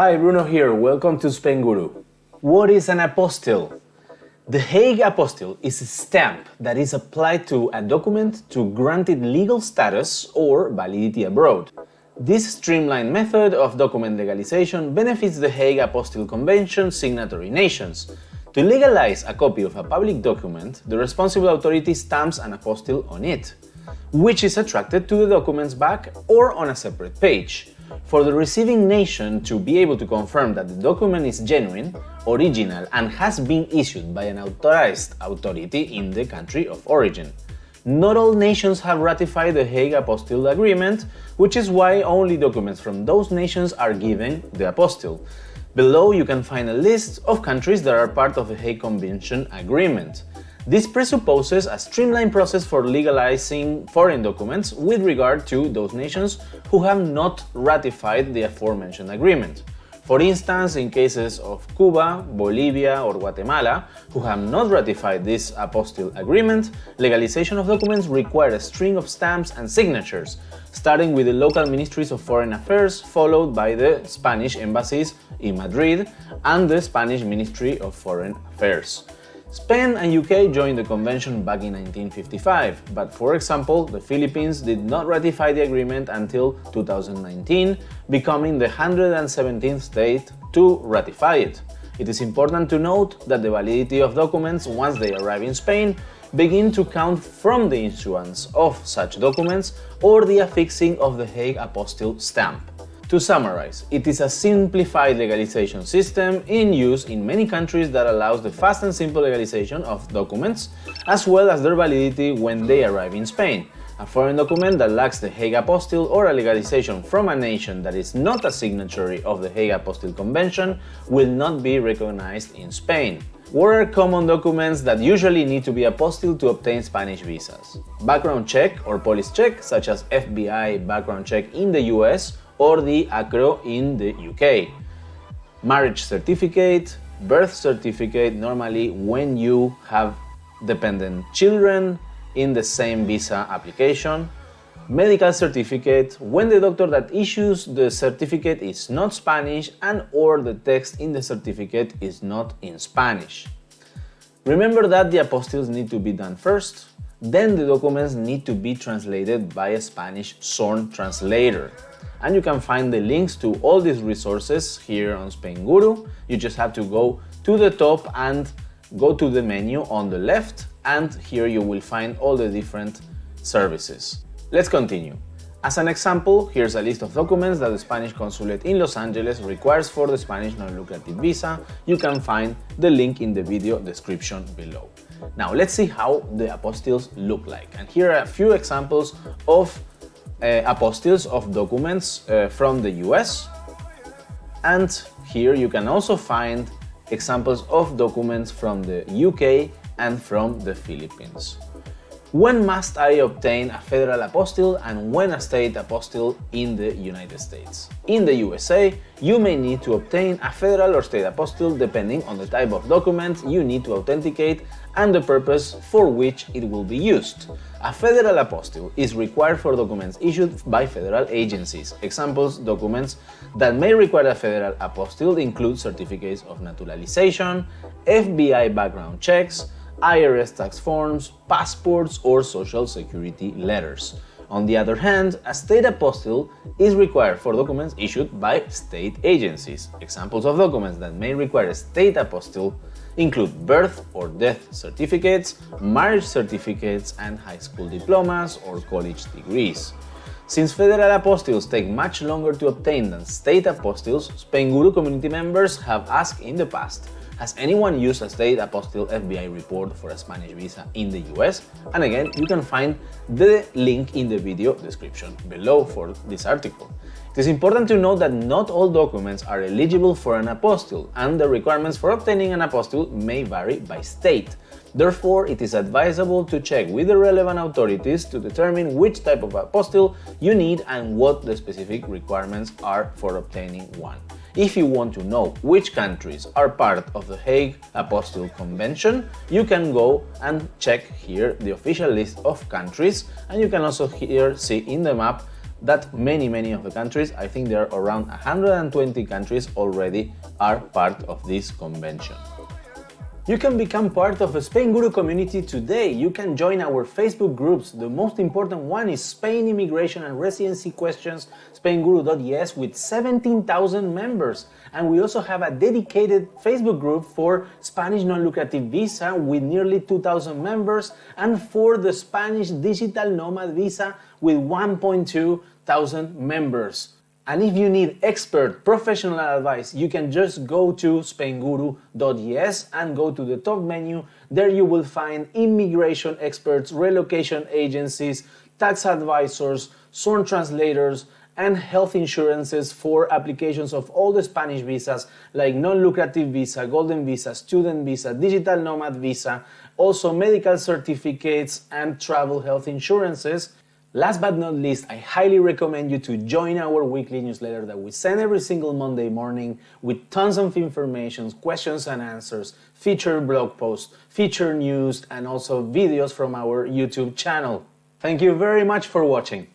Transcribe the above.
Hi, Bruno here. Welcome to Spainguru. What is an apostille? The Hague Apostille is a stamp that is applied to a document to grant it legal status or validity abroad. This streamlined method of document legalization benefits the Hague Apostille Convention signatory nations. To legalize a copy of a public document, the responsible authority stamps an apostille on it, which is attracted to the document's back or on a separate page. For the receiving nation to be able to confirm that the document is genuine, original, and has been issued by an authorized authority in the country of origin. Not all nations have ratified the Hague Apostille Agreement, which is why only documents from those nations are given the apostille. Below you can find a list of countries that are part of the Hague Convention Agreement. This presupposes a streamlined process for legalizing foreign documents with regard to those nations who have not ratified the aforementioned agreement. For instance, in cases of Cuba, Bolivia, or Guatemala, who have not ratified this apostille agreement, legalization of documents require a string of stamps and signatures, starting with the local ministries of foreign affairs, followed by the Spanish embassies in Madrid and the Spanish Ministry of Foreign Affairs. Spain and UK joined the convention back in 1955, but for example, the Philippines did not ratify the agreement until 2019, becoming the 117th state to ratify it. It is important to note that the validity of documents once they arrive in Spain begin to count from the issuance of such documents or the affixing of the Hague Apostille stamp. To summarize, it is a simplified legalization system in use in many countries that allows the fast and simple legalization of documents, as well as their validity when they arrive in Spain. A foreign document that lacks the Hague Apostille or a legalization from a nation that is not a signatory of the Hague Apostille Convention will not be recognized in Spain. What are common documents that usually need to be apostilled to obtain Spanish visas? Background check or police check, such as FBI background check in the US or the ACRO in the UK. Marriage certificate, birth certificate, normally when you have dependent children in the same visa application. Medical certificate, when the doctor that issues the certificate is not Spanish and or the text in the certificate is not in Spanish. Remember that the apostilles need to be done first, then the documents need to be translated by a Spanish sworn translator. And you can find the links to all these resources here on Spainguru. You just have to go to the top and go to the menu on the left, and here you will find all the different services. Let's continue. As an example, here's a list of documents that the Spanish consulate in Los Angeles requires for the Spanish non-lucrative visa. You can find the link in the video description below. Now let's see how the apostilles look like. And here are a few examples of apostilles of documents from the US, and here you can also find examples of documents from the UK and from the Philippines. When must I obtain a federal apostille and when a state apostille in the United States? In the USA, you may need to obtain a federal or state apostille depending on the type of document you need to authenticate and the purpose for which it will be used. A federal apostille is required for documents issued by federal agencies. Examples, documents that may require a federal apostille include certificates of naturalization, FBI background checks, IRS tax forms, passports, or social security letters. On the other hand, a state apostille is required for documents issued by state agencies. Examples of documents that may require a state apostille include birth or death certificates, marriage certificates, and high school diplomas or college degrees. Since federal apostilles take much longer to obtain than state apostilles, Spainguru community members have asked in the past, has anyone used a state apostille FBI report for a Spanish visa in the US? And again, you can find the link in the video description below for this article. It is important to note that not all documents are eligible for an apostille, and the requirements for obtaining an apostille may vary by state. Therefore, it is advisable to check with the relevant authorities to determine which type of apostille you need and what the specific requirements are for obtaining one. If you want to know which countries are part of the Hague Apostille Convention, you can go and check here the official list of countries, and you can also here see in the map that many of the countries, I think there are around 120 countries already, are part of this convention. You can become part of the Spainguru community today. You can join our Facebook groups. The most important one is Spain Immigration and Residency Questions, Spainguru.es, with 17,000 members. And we also have a dedicated Facebook group for Spanish non-lucrative visa with nearly 2,000 members, and for the Spanish digital nomad visa with 1.2 thousand members. And if you need expert professional advice, you can just go to Spainguru.es and go to the top menu. There you will find immigration experts, relocation agencies, tax advisors, sworn translators, and health insurances for applications of all the Spanish visas like non-lucrative visa, golden visa, student visa, digital nomad visa, also medical certificates and travel health insurances. Last but not least, I highly recommend you to join our weekly newsletter that we send every single Monday morning with tons of information, questions and answers, featured blog posts, featured news, and also videos from our YouTube channel. Thank you very much for watching.